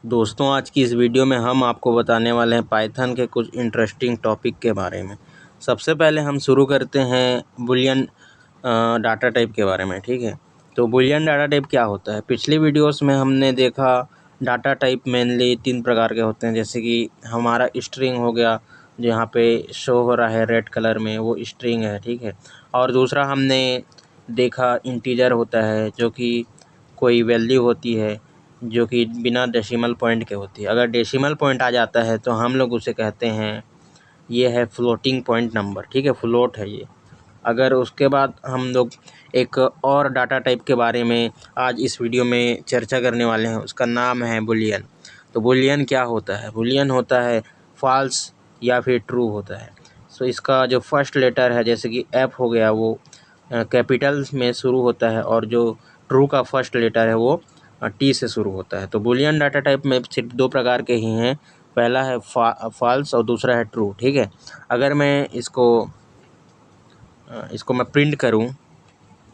दोस्तों, आज की इस वीडियो में हम आपको बताने वाले हैं पाइथन के कुछ इंटरेस्टिंग टॉपिक के बारे में। सबसे पहले हम शुरू करते हैं बूलियन डाटा टाइप के बारे में। ठीक है, तो बूलियन डाटा टाइप क्या होता है? पिछली वीडियोस में हमने देखा डाटा टाइप मेनली 3 प्रकार के होते हैं, जैसे कि हमारा स्ट्रिंग हो गया, जो यहाँ पे शो हो रहा है रेड कलर में, वो स्ट्रिंग है। ठीक है, और दूसरा हमने देखा इंटीजर होता है, जो कि कोई वैल्यू होती है जो कि बिना डेसिमल पॉइंट के होती है। अगर डेसिमल पॉइंट आ जाता है तो हम लोग उसे कहते हैं ये है फ्लोटिंग पॉइंट नंबर। ठीक है, फ्लोट है ये। अगर उसके बाद हम लोग एक और डाटा टाइप के बारे में आज इस वीडियो में चर्चा करने वाले हैं, उसका नाम है बूलियन। तो बूलियन क्या होता है? बूलियन होता है फॉल्स या फिर ट्रू होता है। सो इसका जो फर्स्ट लेटर है, जैसे कि एफ हो गया, वो कैपिटल्स में शुरू होता है, और जो ट्रू का फर्स्ट लेटर है वो टी से शुरू होता है। तो बूलियन डाटा टाइप में सिर्फ 2 प्रकार के ही हैं, पहला है फॉल्स और दूसरा है ट्रू। ठीक है, अगर मैं इसको मैं प्रिंट करूं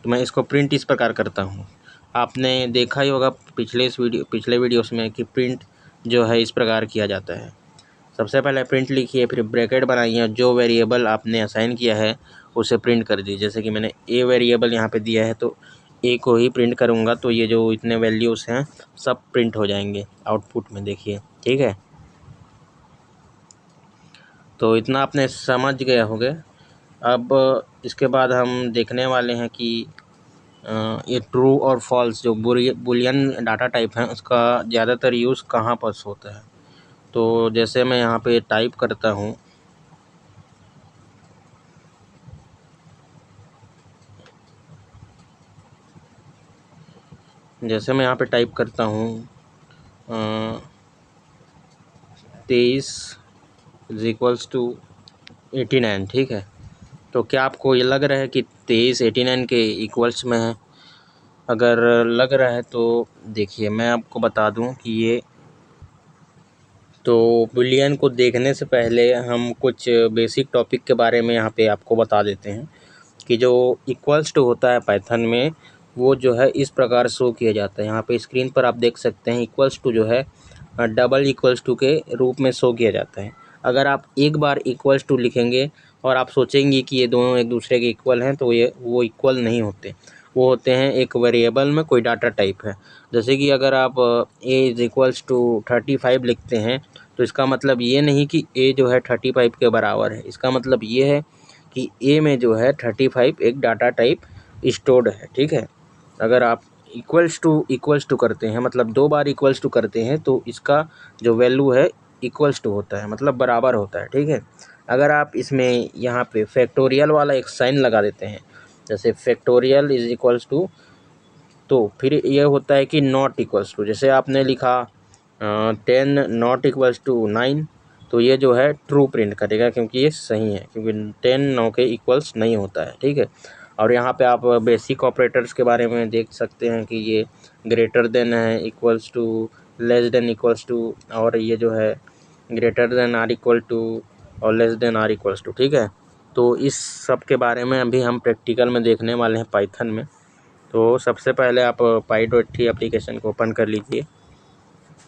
तो मैं इसको प्रिंट इस प्रकार करता हूं। आपने देखा ही होगा पिछले वीडियोस में कि प्रिंट जो है इस प्रकार किया जाता है। सबसे पहले प्रिंट लिखिए, फिर ब्रैकेट बनाइए, जो वेरिएबल आपने असाइन किया है उसे प्रिंट कर दीजिए। जैसे कि मैंने ए वेरिएबल यहाँ पे दिया है, तो ए को ही प्रिंट करूँगा, तो ये जो इतने वैल्यूज़ हैं सब प्रिंट हो जाएंगे आउटपुट में, देखिए। ठीक है, तो इतना आपने समझ गए होंगे। अब इसके बाद हम देखने वाले हैं कि ये ट्रू और फॉल्स जो बूलियन डाटा टाइप है उसका ज़्यादातर यूज़ कहाँ पर होता है। तो जैसे मैं यहाँ पे टाइप करता हूँ, जैसे मैं यहाँ पे टाइप करता हूँ 23 = 89। ठीक है, तो क्या आपको ये लग रहा है कि 23 89 के इक्वल्स में है? अगर लग रहा है तो देखिए मैं आपको बता दूं कि ये तो बूलियन को देखने से पहले हम कुछ बेसिक टॉपिक के बारे में यहाँ पे आपको बता देते हैं कि जो इक्वल्स टू होता है पाइथन में, वो जो है इस प्रकार शो किया जाता है। यहाँ पे स्क्रीन पर आप देख सकते हैं इक्वल्स टू जो है डबल इक्वल्स टू के रूप में शो किया जाता है। अगर आप एक बार इक्वल्स टू लिखेंगे और आप सोचेंगे कि ये दोनों एक दूसरे के इक्वल हैं, तो वो इक्वल नहीं होते। वो होते हैं एक वेरिएबल में कोई डाटा टाइप है। जैसे कि अगर आप a = 35 लिखते हैं, तो इसका मतलब ये नहीं कि a जो है 35 के बराबर है। इसका मतलब ये है कि a में जो है 35 एक डाटा टाइप स्टोर्ड है। ठीक है, अगर आप इक्वल्स टू करते हैं, मतलब 2 बार इक्वल्स टू करते हैं, तो इसका जो वैल्यू है इक्वल्स टू होता है, मतलब बराबर होता है। ठीक है, अगर आप इसमें यहाँ पे फैक्टोरियल वाला एक साइन लगा देते हैं, जैसे फैक्टोरियल = तो फिर ये होता है कि नॉट इक्वल्स टू। जैसे आपने लिखा 10 ≠ 9, तो ये जो है ट्रू प्रिंट करेगा, क्योंकि ये सही है, क्योंकि 10 9 के इक्वल्स नहीं होता है। ठीक है, और यहाँ पे आप बेसिक ऑपरेटर्स के बारे में देख सकते हैं कि ये ग्रेटर देन है, equals to, less than equals to, और ये जो है greater than or equal to और less than or equals to. ठीक है, तो इस सब के बारे में अभी हम प्रैक्टिकल में देखने वाले हैं पाइथन में। तो सबसे पहले आप py.t एप्लीकेशन को ओपन कर लीजिए।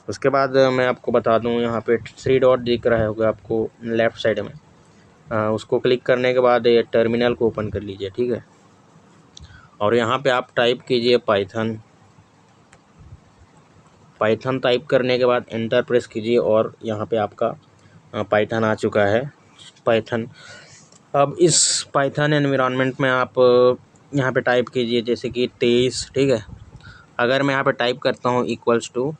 उसके बाद मैं आपको बता दूं, यहाँ पे 3 डॉट दिख रहा होगा आपको लेफ़्ट साइड में, उसको क्लिक करने के बाद ये टर्मिनल को ओपन कर लीजिए। ठीक है, और यहाँ पे आप टाइप कीजिए पाइथन टाइप करने के बाद एंटर प्रेस कीजिए, और यहाँ पे आपका पाइथन आ चुका है। पाइथन, अब इस पाइथन एनवायरनमेंट में आप यहाँ पे टाइप कीजिए, जैसे कि 23। ठीक है, अगर मैं यहाँ पे टाइप करता हूँ =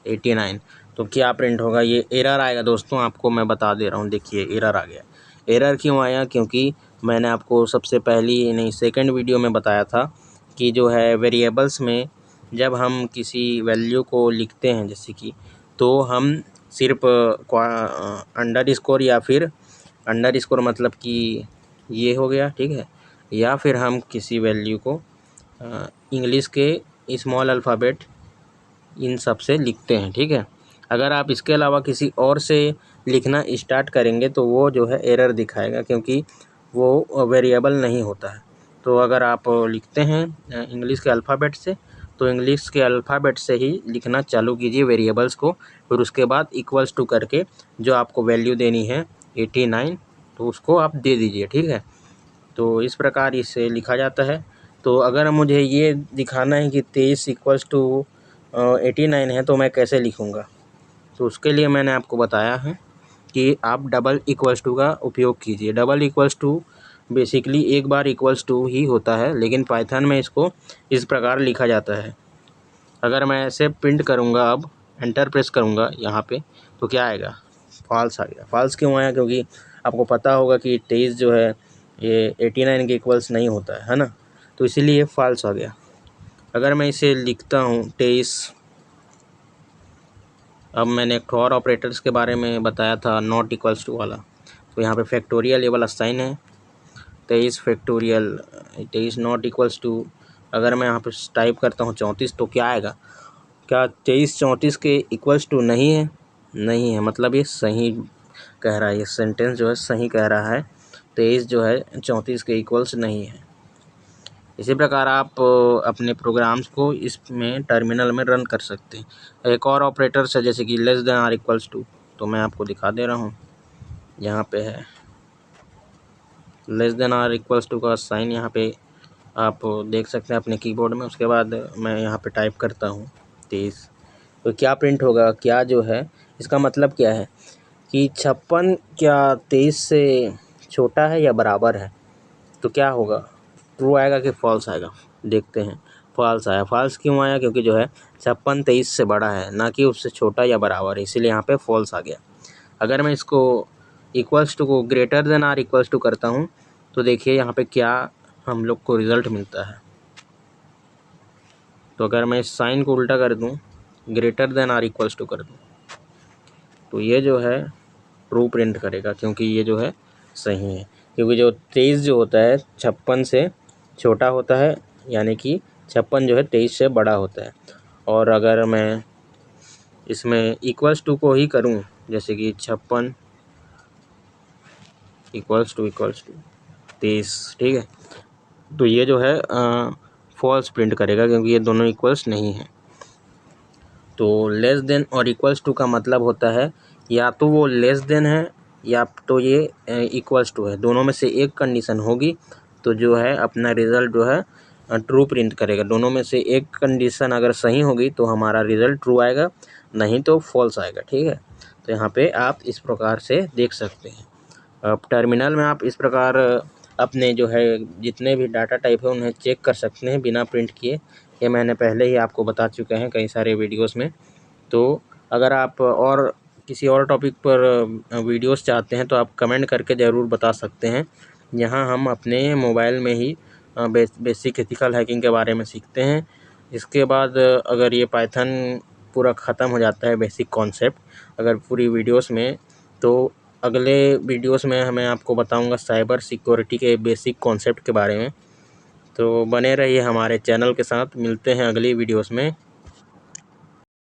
89, तो क्या प्रिंट होगा? ये एरर आएगा दोस्तों, आपको मैं बता दे रहा हूँ। देखिए एरर आ गया। एरर क्यों आया? क्योंकि मैंने आपको सबसे पहली नहीं सेकंड वीडियो में बताया था कि जो है वेरिएबल्स में जब हम किसी वैल्यू को लिखते हैं, जैसे कि, तो हम सिर्फ अंडरस्कोर या फिर अंडरस्कोर मतलब कि ये हो गया। ठीक है, या फिर हम किसी वैल्यू को इंग्लिश के स्मॉल अल्फ़ाबेट इन सब से लिखते हैं। ठीक है, अगर आप इसके अलावा किसी और से लिखना स्टार्ट करेंगे तो वो जो है एरर दिखाएगा, क्योंकि वो वेरिएबल नहीं होता है। तो अगर आप लिखते हैं इंग्लिश के अल्फ़ाबेट से, तो इंग्लिश के अल्फ़ाबेट से ही लिखना चालू कीजिए वेरिएबल्स को, फिर उसके बाद इक्वल्स टू करके जो आपको वैल्यू देनी है 89 तो उसको आप दे दीजिए, ठीक है। तो इस प्रकार इसे लिखा जाता है। तो अगर मुझे ये दिखाना है कि 23 इक्वल्स टू 89 है तो मैं कैसे लिखूँगा, तो उसके लिए मैंने आपको बताया है कि आप डबल इक्वल्स टू का उपयोग कीजिए। डबल इक्वल्स टू बेसिकली एक बार इक्वल्स टू ही होता है, लेकिन पाइथन में इसको इस प्रकार लिखा जाता है। अगर मैं ऐसे प्रिंट करूँगा, अब एंटर प्रेस करूँगा यहाँ पे, तो क्या आएगा, फॉल्स आ गया। फॉल्स क्यों आया, क्योंकि आपको पता होगा कि 23 जो है ये 89 के इक्वल्स नहीं होता है ना, तो इसीलिए फॉल्स आ गया। अगर मैं इसे लिखता हूँ 23, अब मैंने एक और ऑपरेटर्स के बारे में बताया था नॉट इक्वल्स टू वाला, तो यहाँ पे फैक्टोरियल ये वाला साइन है, 23 फैक्टोरियल 23 नॉट इक्वल्स टू। अगर मैं यहाँ पे टाइप करता हूँ 34 तो क्या आएगा, क्या 23 34 के इक्वल्स टू नहीं है, नहीं है, मतलब ये सही कह रहा है, ये सेंटेंस जो है सही कह रहा है, 23 जो है 34 के इक्वल्स नहीं है। इसी प्रकार आप अपने प्रोग्राम्स को इसमें टर्मिनल में रन कर सकते हैं। एक और ऑपरेटर्स है जैसे कि less than or equals to, तो मैं आपको दिखा दे रहा हूँ, यहाँ पे है less than or equals to का साइन, यहाँ पे आप देख सकते हैं अपने कीबोर्ड में। उसके बाद मैं यहाँ पे टाइप करता हूँ 23, तो क्या प्रिंट होगा, क्या जो है इसका मतलब क्या है कि 56 क्या 23 से छोटा है या बराबर है, तो क्या होगा, ट्रू आएगा कि फॉल्स आएगा। देखते हैं, फॉल्स आया। फॉल्स क्यों आया, क्योंकि जो है 56 23 से बड़ा है, ना कि उससे छोटा या बराबर है, इसीलिए यहाँ पे फॉल्स आ गया। अगर मैं इसको इक्वल्स टू को greater than or equals to करता हूँ तो देखिए यहाँ पे क्या हम लोग को रिज़ल्ट मिलता है। तो अगर मैं इस साइन को उल्टा कर दूँ, greater than or equals to कर दूँ, तो ये जो है ट्रू प्रिंट करेगा, क्योंकि ये जो है सही है। क्योंकि जो 23 जो होता है 56 से छोटा होता है, यानी कि 56 जो है 23 से बड़ा होता है। और अगर मैं इसमें इक्वल्स टू को ही करूं, जैसे कि 56 इक्वल्स टू 23, ठीक है, तो ये जो है फॉल्स प्रिंट करेगा, क्योंकि ये दोनों इक्वल्स नहीं हैं। तो लेस देन और इक्वल्स टू का मतलब होता है या तो वो लेस देन है या तो ये इक्वल्स टू है, दोनों में से एक कंडीशन होगी तो जो है अपना रिज़ल्ट जो है ट्रू प्रिंट करेगा। दोनों में से एक कंडीशन अगर सही होगी तो हमारा रिज़ल्ट ट्रू आएगा, नहीं तो फॉल्स आएगा, ठीक है। तो यहाँ पे आप इस प्रकार से देख सकते हैं। अब टर्मिनल में आप इस प्रकार अपने जो है जितने भी डाटा टाइप है उन्हें चेक कर सकते हैं बिना प्रिंट किए। ये मैंने पहले ही आपको बता चुके हैं कई सारे वीडियोस में। तो अगर आप और किसी और टॉपिक पर वीडियोस चाहते हैं तो आप कमेंट करके ज़रूर बता सकते हैं। यहाँ हम अपने मोबाइल में ही बेसिक एथिकल हैकिंग के बारे में सीखते हैं। इसके बाद अगर ये पाइथन पूरा ख़त्म हो जाता है बेसिक कॉन्सेप्ट अगर पूरी वीडियोस में, तो अगले वीडियोस में मैं आपको बताऊंगा साइबर सिक्योरिटी के बेसिक कॉन्सेप्ट के बारे में। तो बने रहिए हमारे चैनल के साथ, मिलते हैं अगली वीडियोस में।